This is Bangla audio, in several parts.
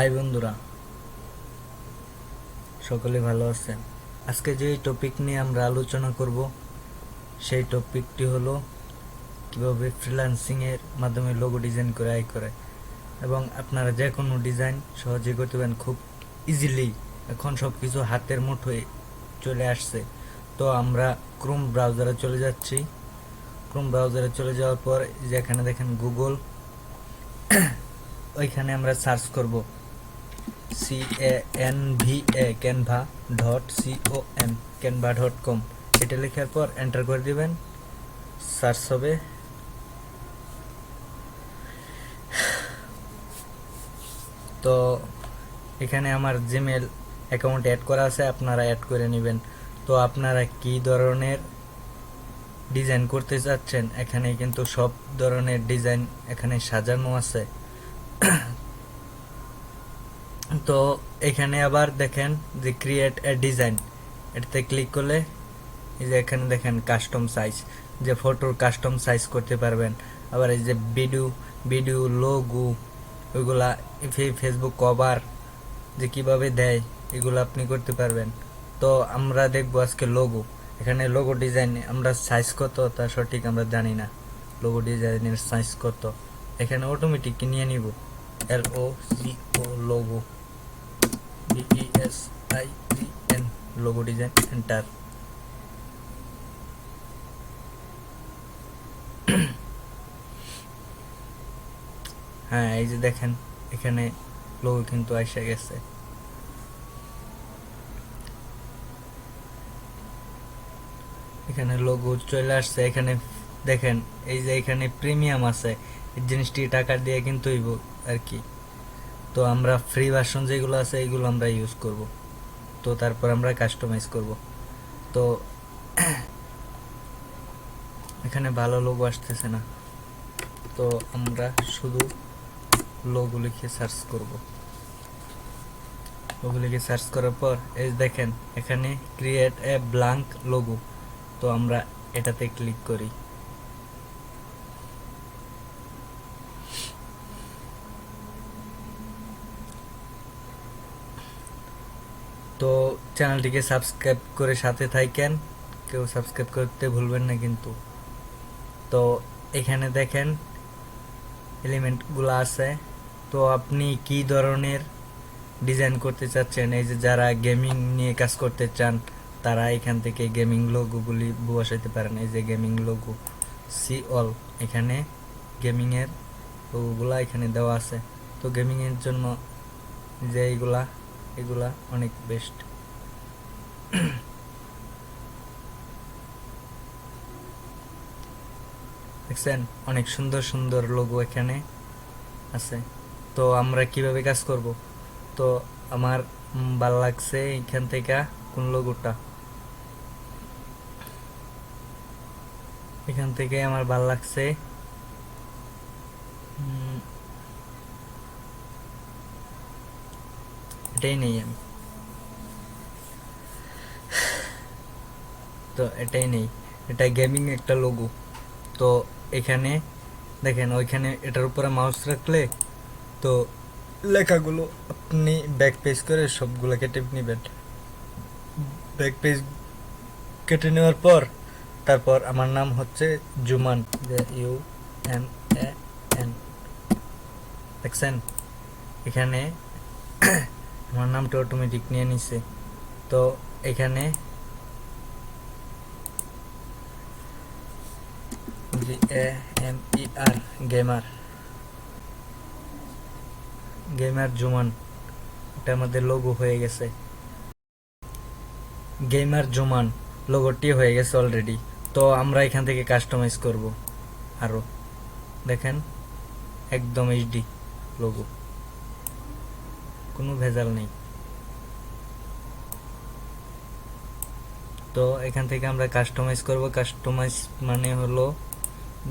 হাই বন্ধুরা, সকলে ভালো আছেন। আজকে যে টপিক নিয়ে আমরা আলোচনা করব সেই টপিকটি হলো কিভাবে ফ্রিল্যান্সিং এর মাধ্যমে লোগো ডিজাইন করে আয় করে, এবং আপনারা যে কোনো ডিজাইন সহজে করতে পারেন খুব ইজিলি। এখন সব কিছু হাতের মুঠোয় চলে আসছে। তো আমরা ক্রোম ব্রাউজারে চলে যাচ্ছি। ক্রোম ব্রাউজারে চলে যাওয়ার পর যেখানে দেখেন গুগল, ওইখানে আমরা সার্চ করব canva.com, canva.com। এটা লেখার পর এন্টার করে দিবেন, সার্চ হবে। তো এখানে আমার জিমেল অ্যাকাউন্ট অ্যাড করা আছে, আপনারা অ্যাড করে নেবেন। তো আপনারা কি ধরনের ডিজাইন করতে চাচ্ছেন, এখানে কিন্তু সব ধরনের ডিজাইন এখানে সাজানো আছে। তো এখানে আবার দেখেন যে ক্রিয়েট এ ডিজাইন, এটাতে ক্লিক করলে এই যে এখানে দেখেন কাস্টম সাইজ, যে ফটোর কাস্টম সাইজ করতে পারবেন। আবার এই যে ভিডিও লোগো, ওইগুলা ফেসবুক কভার যে কিভাবে দেয় এগুলো আপনি করতে পারবেন। তো আমরা দেখবো আজকে লোগো। এখানে লোগো ডিজাইন আমরা সাইজ কত তা সঠিক আমরা জানি না। লোগো ডিজাইনের সাইজ কত এখানে অটোমেটিক নিয়ে নিব। LOGO logo, DESIGN logo design, enter. হ্যাঁ, এই যে দেখেন এখানে লোগো কিন্তু এসে গেছে। এখানে লোগো চলে আসছে। এখানে দেখেন এই যে এখানে প্রিমিয়াম আছে, এই জিনিসটি টাকা দিয়ে কিন্তু হইব আর কি। তো আমরা ফ্রি ভার্সন যেগুলো আছে এগুলো আমরা ইউজ করব। তো তারপর আমরা কাস্টমাইজ করব। তো এখানে ভালো লোগো আসতেছে না, তো আমরা শুধু লোগো লিখে সার্চ করব। লোগো লিখে সার্চ করার পর এই দেখেন এখানে ক্রিয়েট এ ব্ল্যাঙ্ক লোগো। তো আমরা এটাতে ক্লিক করি। তো চ্যানেলটিকে সাবস্ক্রাইব করে সাথে থাকেন, কেউ সাবস্ক্রাইব করতে ভুলবেন না কিন্তু। তো এখানে দেখেন এলিমেন্টগুলো আছে। তো আপনি কি ধরনের ডিজাইন করতে চাচ্ছেন, এই যে যারা গেমিং নিয়ে কাজ করতে চান তারা এখান থেকে গেমিং লোগোগুলি বসাইতে পারেন। এই যে গেমিং লোগো, সি অল, এখানে গেমিংয়ের লোগোগুলা এখানে দেওয়া আছে। তো গেমিংয়ের জন্য যে এগুলা অনেক বেস্ট। দেখছেন অনেক সুন্দর সুন্দর লোগো এখানে আছে। তো আমরা কিভাবে কাজ করব? তো আমার ভাল লাগছে এখান থেকে কোন লোগোটা, এখান থেকে আমার ভাল লাগছে এটাই নেই আমি। তো এটাই নেই, এটা গেমিং একটা লোগো। তো এখানে দেখেন ওইখানে এটার উপরে মাউস রাখলে তো লেখাগুলো আপনি ব্যাক পেজ করে সবগুলো কেটে নেবেন। ব্যাক পেজ কেটে নেওয়ার পর তারপর আমার নাম হচ্ছে জুমান, UMAN, দেখছেন এখানে আমার নামটা অটোমেটিক নিয়ে নিছে। তো এখানে GAMER, গেমার জুমান, এটা আমাদের লোগো হয়ে গেছে। গেমার জুমান লোগোটি হয়ে গেছে অলরেডি। তো আমরা এখান থেকে কাস্টমাইজ করব আরো। দেখেন একদম HD লোগো, কোনো ভেজাল নেই। তো এখান থেকে আমরা কাস্টমাইজ করব। কাস্টমাইজ মানে হলো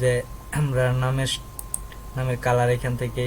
যে আমরা নামের কালার এখান থেকে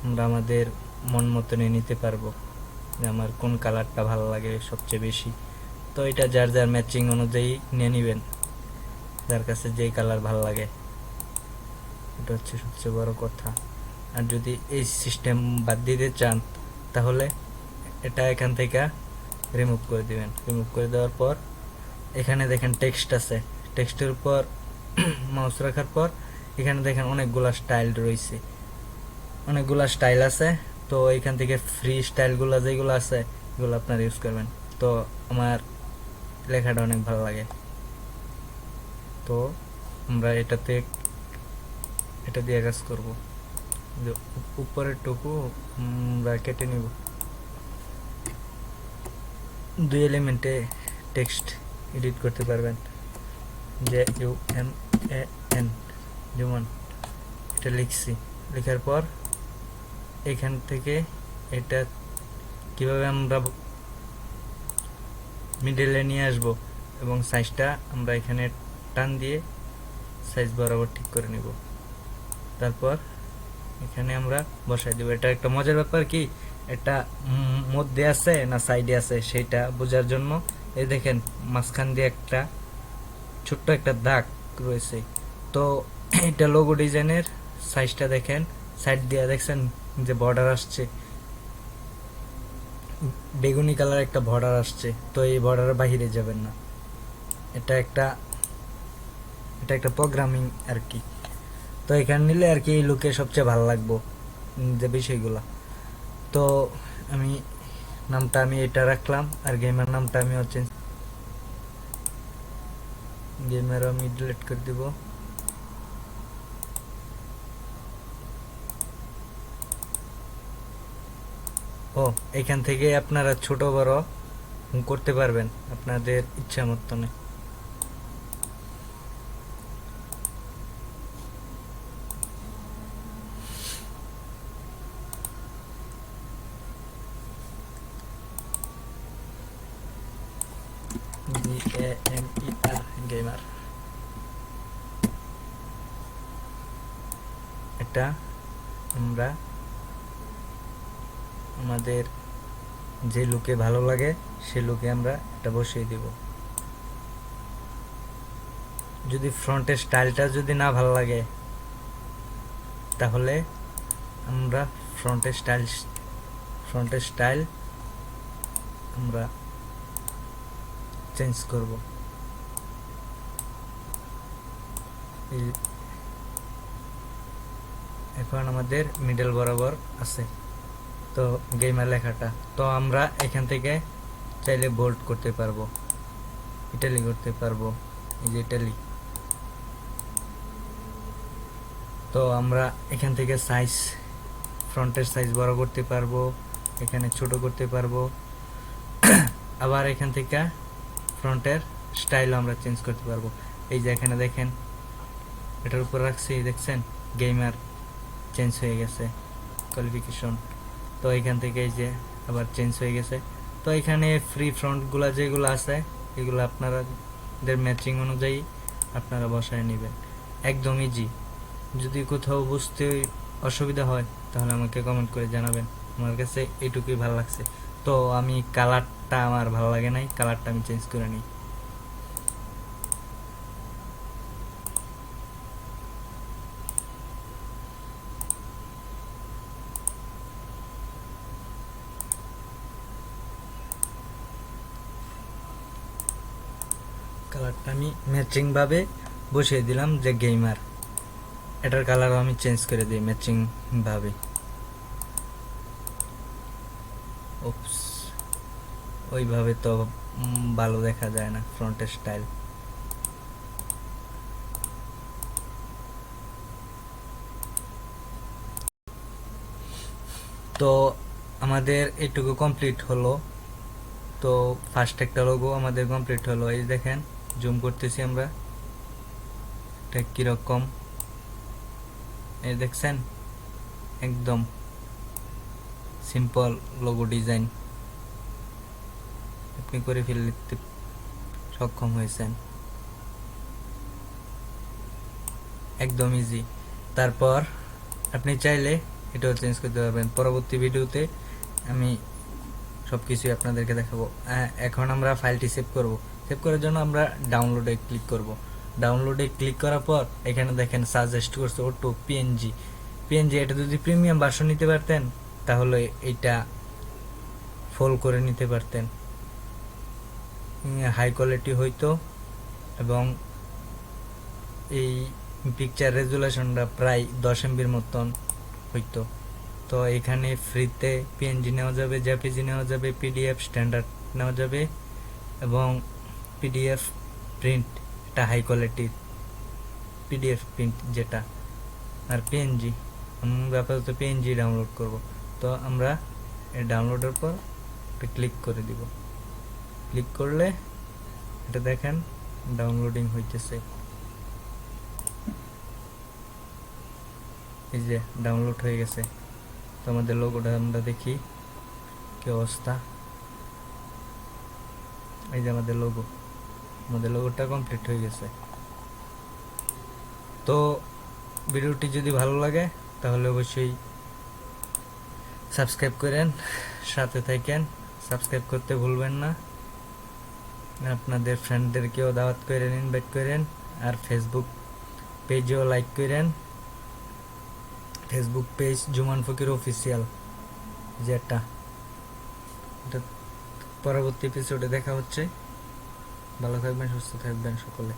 আমরা আমাদের মন মতো নিয়ে নিতে পারবো, যে আমার কোন কালারটা ভালো লাগে সবচেয়ে বেশি। তো এটা যার যার ম্যাচিং অনুযায়ী নিয়ে নেবেন, যার কাছে যেই কালার ভালো লাগে। এটা হচ্ছে সবচেয়ে বড় কথা। আর যদি এই সিস্টেম বাদ দিতে চান তাহলে এটা এখান থেকে রিমুভ করে দিবেন। রিমুভ করে দেওয়ার পর এখানে দেখেন টেক্সট আছে, টেক্সটের উপর মাউস রাখার পর এখানে দেখেন অনেকগুলা স্টাইল রয়েছে, অনেকগুলা স্টাইল আছে। তো এখান থেকে ফ্রি স্টাইলগুলো যেগুলো আছে এগুলো আপনারা ইউজ করবেন। তো আমার লেখাটা অনেক ভালো লাগে, তো আমরা এটা দিয়ে কাজ করব। উপরের টুকু আমরা কেটে নিব। 2 এলিমেন্টে টেক্সট এডিট করতে পারবেন, JUMAN জুমান, এটা লিখছি। লেখার পর এখান থেকে এটা কিভাবে আমরা মিডলে নিয়ে আসব এবং সাইজটা আমরা এখানে টান দিয়ে সাইজ বরাবর ঠিক করে নিব। তারপর এখানে আমরা বসাই দেব। এটা একটা মজার ব্যাপার কি, এটা মধ্যে আছে না সাইডে আছে সেটা বোঝার জন্য এই দেখেন মাঝখান দিয়ে একটা ছোট্ট একটা দাগ রয়েছে। তো এটা লোগো ডিজাইনের সাইজটা দেখেন, সাইড দিয়ে দেখছেন যে বর্ডার আসছে, বেগুনি কালার একটা বর্ডার আসছে। তো এই বর্ডারের বাহিরে যাবেন না, এটা একটা প্রোগ্রামিং আর কি। তো এখানে নিলে আর কি এই লুকে সবচেয়ে ভালো লাগবো যে বিষয়গুলো। তো আমি নামটা এটা রাখলাম, আর গেমের নামটা আমি গেমের আমি ডিলিট করে দিব। ও এখান থেকে আপনারা ছোট বড় করতে পারবেন আপনাদের ইচ্ছা মতনে। গেমার, এটা আমরা আমাদের যে লুকে ভালো লাগে সে লুকে আমরা এটা বসিয়ে দিব। যদি ফ্রন্টের স্টাইলটা যদি না ভালো লাগে তাহলে আমরা ফ্রন্টের স্টাইল আমরা চেঞ্জ করব। এখন আমাদের মিডল বরাবর আছে তো গেমার লেখাটা। তো আমরা এখান থেকে চাইলে বোল্ড করতে পারবো, ইটালি করতে পারবো, এই যে ইটালি। তো আমরা এখান থেকে সাইজ, ফ্রন্টের সাইজ বড় করতে পারবো, এখানে ছোট করতে পারবো। আবার এখান থেকে ফ্রন্টের স্টাইলও আমরা চেঞ্জ করতে পারবো। এই যে এখানে দেখেন এটার উপর রাখছি, দেখছেন গেমার চেঞ্জ হয়ে গেছে কোয়ালিফিকেশন। তো এখান থেকে এই যে আবার চেঞ্জ হয়ে গেছে। তো এখানে ফ্রি ফ্রন্টগুলো যেগুলো আছে এগুলো আপনাদের ম্যাচিং অনুযায়ী আপনারা বসায় নেবেন, একদম ইজি। যদি কোথাও বুঝতে অসুবিধা হয় তাহলে আমাকে কমেন্ট করে জানাবেন। আমার কাছে এইটুকুই ভালো লাগছে। তো আমি কালারটা আমার ভালো লাগে নাই, কালারটা আমি চেঞ্জ করে নিই। কালারটা আমি ম্যাচিং ভাবে বসিয়ে দিলাম যে গেমার, এটার কালারও আমি চেঞ্জ করে দিই ম্যাচিং ভাবে। ওপস, ওইভাবে তো ভালো দেখা যায় না ফ্রন্টের স্টাইল। তো আমাদের এটুকু কমপ্লিট হলো। তো ফার্স্ট একটা লোগো আমাদের কমপ্লিট হলো। এই দেখেন জুম করতেছি আমরা, এটা কিরকম এই দেখছেন, একদম সিম্পল লোগো ডিজাইন আপনি করে ফেলতে সক্ষম হয়েছেন, একদম ইজি। তারপর আপনি চাইলে এটাও চেঞ্জ করতে পারবেন। পরবর্তী ভিডিওতে আমি সবকিছু আপনাদেরকে দেখাবো। এখন আমরা ফাইলটি সেভ করব। সেভ করার জন্য আমরা ডাউনলোডে ক্লিক করব। ডাউনলোডে ক্লিক করার পর এখানে দেখেন সাজেস্ট করছে অটো পিএনজি পিএনজি, এটা যদি প্রিমিয়াম ভার্সন নিতে পারতেন তাহলে এটা ফোল করে নিতে পারতেন, হাই কোয়ালিটি হইতো এবং এই পিকচার রেজুলেশনটা প্রায় 10 এমবির মতন হইতো। তো এখানে ফ্রিতে পিএনজি নেওয়া যাবে, জেপিজি নেওয়া যাবে, পিডিএফ স্ট্যান্ডার্ড নেওয়া যাবে এবং পিডিএফ প্রিন্ট, এটা হাই কোয়ালিটির পিডিএফ প্রিন্ট যেটা, আর পিএনজি আমরা আপাতত পিএনজি ডাউনলোড করব। তো আমরা ডাউনলোডের পর ক্লিক করে দিব। ক্লিক করলে এটা দেখেন ডাউনলোডিং হইতেছে, এই যে ডাউনলোড হয়ে গেছে। তো আমাদের লোগোটা আমরা দেখি কি অবস্থা। এই যে আমাদের লোগোটা কমপ্লিট হয়ে গেছে। তো ভিডিওটি যদি ভালো লাগে তাহলে অবশ্যই সাবস্ক্রাইব করেন, সাথে থাকেন, সাবস্ক্রাইব করতে ভুলবেন না। আপনাদের ফ্রেন্ডদেরকেও দাওয়াত করেন, ইনভাইট করেন, আর ফেসবুক পেজেও লাইক করেন। ফেসবুক পেজ জুমান ফকির অফিসিয়াল, যেটা এটা পরবর্তী এপিসোডে দেখা হচ্ছে। ভালো থাকবেন, সুস্থ থাকবেন সকলে।